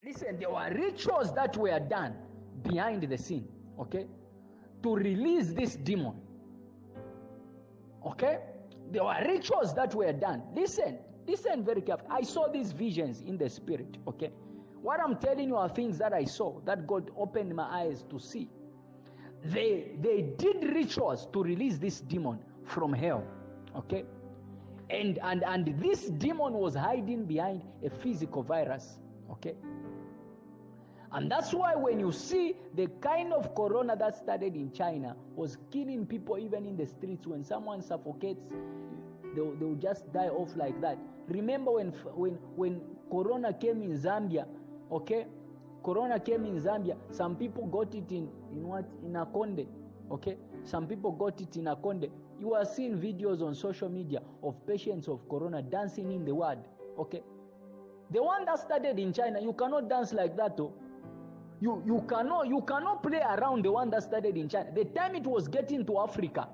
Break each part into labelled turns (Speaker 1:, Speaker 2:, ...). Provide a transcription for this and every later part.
Speaker 1: Listen, there were rituals that were done behind the scene, okay, to release this demon. Okay? There were rituals that were done. Listen very carefully. I saw these visions in the spirit, okay? What I'm telling you are things that I saw, that God opened my eyes to see. They did rituals to release this demon from hell, okay? And this demon was hiding behind a physical virus, okay? And that's why when you see the kind of corona that started in China was killing people even in the streets, when someone suffocates, they'll just die off like that. Remember when corona came in Zambia, okay? Corona came in Zambia, some people got it in Akonde, okay? Some people got it in Akonde. You are seeing videos on social media of patients of corona dancing in the ward, okay? The one that started in China, you cannot dance like that, though. You cannot play around the one that started in China. The time it was getting to Africa,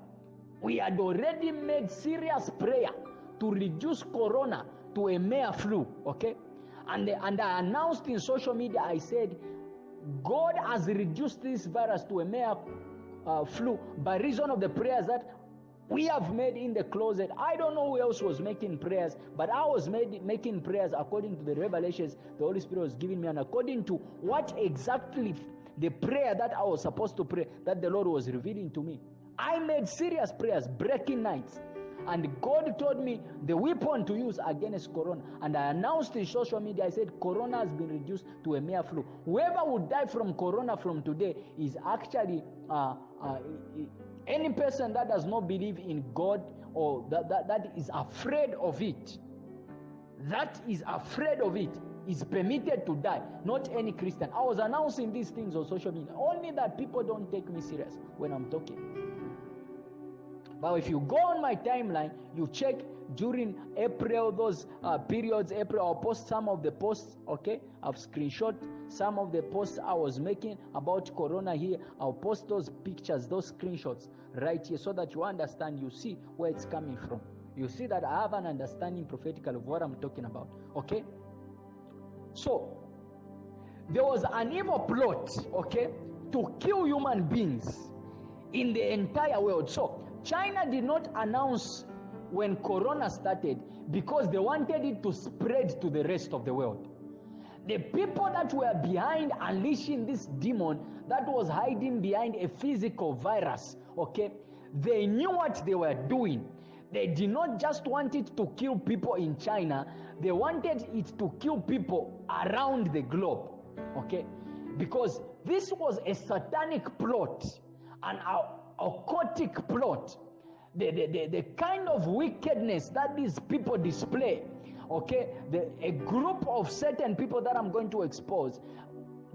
Speaker 1: we had already made serious prayer to reduce corona to a mere flu, okay? And I announced in social media, I said, God has reduced this virus to a mere flu by reason of the prayers that we have made in the closet. I don't know who else was making prayers, but I was making prayers according to the revelations the Holy Spirit was giving me, and according to what exactly the prayer that I was supposed to pray, that the Lord was revealing to me. I made serious prayers, breaking nights, and God told me the weapon to use against corona. And I announced in social media, I said, corona has been reduced to a mere flu. Whoever would die from corona from today is actually any person that does not believe in God, or that is afraid of it, is permitted to die, not any Christian. I was announcing these things on social media, only that people don't take me serious when I'm talking. But if you go on my timeline, you check during April, those periods, April, I'll post some of the posts, okay? I've screenshot some of the posts I was making about corona here. I'll post those pictures, those screenshots right here, so that you understand, you see where it's coming from. You see that I have an understanding prophetically of what I'm talking about, okay? So, there was an evil plot, okay, to kill human beings in the entire world. So, China did not announce when corona started because they wanted it to spread to the rest of the world. The people that were behind unleashing this demon that was hiding behind a physical virus, okay, they knew what they were doing. They did not just want it to kill people in China, they wanted it to kill people around the globe, okay, because this was a satanic plot, an occultic plot. The kind of wickedness that these people display, okay, a group of certain people that I'm going to expose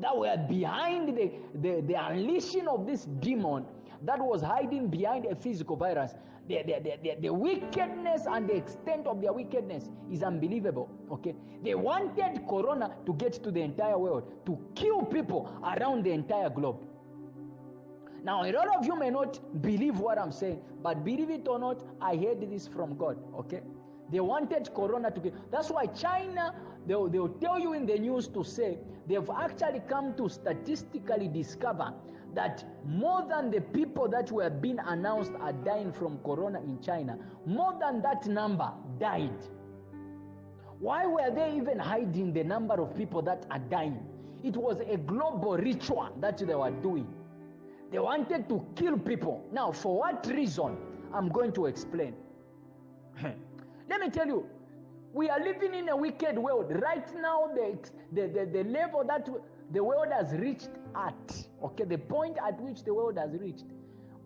Speaker 1: that were behind the unleashing of this demon that was hiding behind a physical virus. The wickedness and the extent of their wickedness is unbelievable, okay? They wanted corona to get to the entire world, to kill people around the entire globe. Now, a lot of you may not believe what I'm saying, but believe it or not, I heard this from God, okay? They wanted corona to get. That's why China, they'll tell you in the news to say, they've actually come to statistically discover that more than the people that were being announced are dying from corona in China, more than that number died. Why were they even hiding the number of people that are dying? It was a global ritual that they were doing. They wanted to kill people. Now, for what reason? I'm going to explain. Let me tell you, we are living in a wicked world. Right now, the level that the world has reached at, okay, the point at which the world has reached,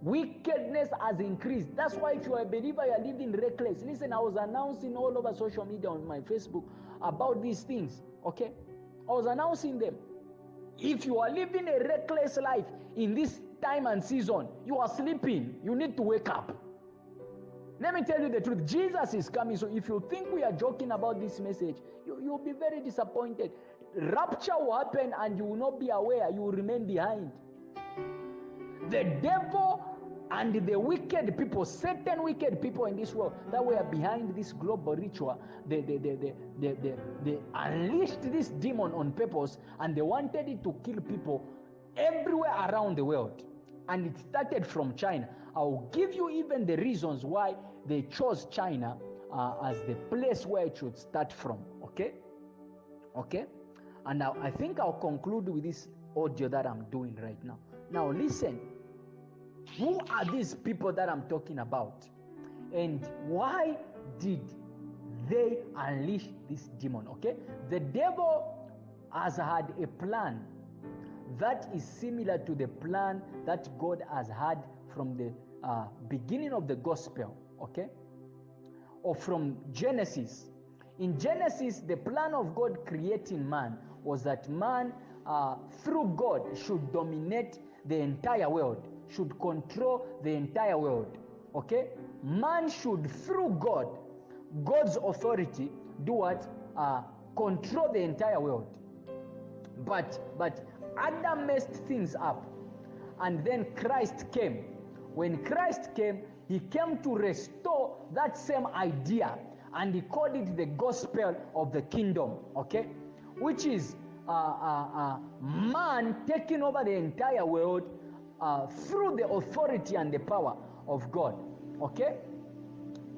Speaker 1: wickedness has increased. That's why if you are a believer, you are living reckless. Listen, I was announcing all over social media on my Facebook about these things, okay? I was announcing them. If you are living a reckless life in this time and season, you are sleeping. You need to wake up. Let me tell you the truth. Jesus is coming. So if you think we are joking about this message, you'll be very disappointed. Rapture will happen and you will not be aware. You will remain behind. The devil And the wicked people, certain wicked people in this world that were behind this global ritual, they unleashed this demon on purpose, and they wanted it to kill people everywhere around the world. And it started from China. I'll give you even the reasons why they chose China as the place where it should start from. Okay? And now I think I'll conclude with this audio that I'm doing right now. Now listen. Who are these people that I'm talking about? And why did they unleash this demon? Okay? The devil has had a plan that is similar to the plan that God has had from the beginning of the gospel. Okay? Or from Genesis. In Genesis, the plan of God creating man was that man, through God, should dominate the entire world, should control the entire world. Okay? Man should, through God's authority, do what? Control the entire world. But Adam messed things up. And then Christ came. When Christ came, he came to restore that same idea. And he called it the gospel of the kingdom. Okay? Which is man taking over the entire world through the authority and the power of God. Okay?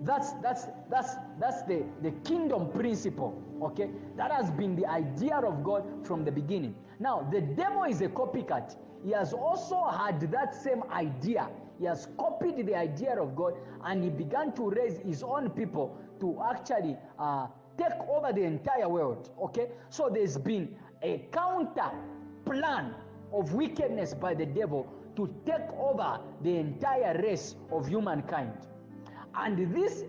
Speaker 1: That's the kingdom principle. Okay? That has been the idea of God from the beginning. Now, the devil is a copycat. He has also had that same idea. He has copied the idea of God, and he began to raise his own people to actually take over the entire world. Okay? So there's been a counter plan of wickedness by the devil to take over the entire race of humankind. And this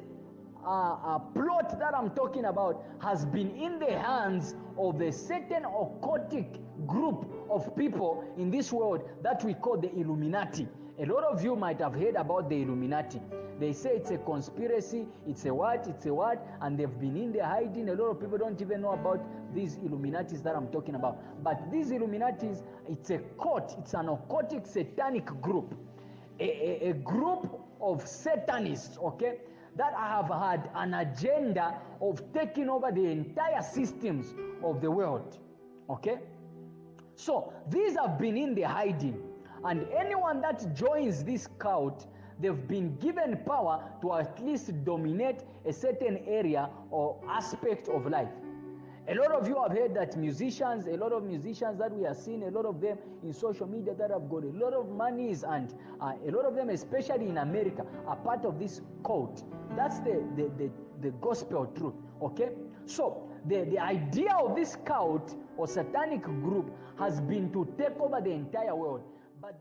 Speaker 1: plot that I'm talking about has been in the hands of a certain occultic group of people in this world that we call the Illuminati. A lot of you might have heard about the Illuminati. They say it's a conspiracy, it's a what, and they've been in there hiding. A lot of people don't even know about these Illuminatis that I'm talking about. But these Illuminatis, it's a cult, it's an occultic satanic group. A group of Satanists, okay, that have had an agenda of taking over the entire systems of the world. Okay? So these have been in the hiding. And anyone that joins this cult, they've been given power to at least dominate a certain area or aspect of life. A lot of you have heard that musicians, a lot of musicians that we are seeing, a lot of them in social media that have got a lot of monies, and a lot of them, especially in America, are part of this cult. That's the gospel truth. Okay? So the idea of this cult or satanic group has been to take over the entire world. But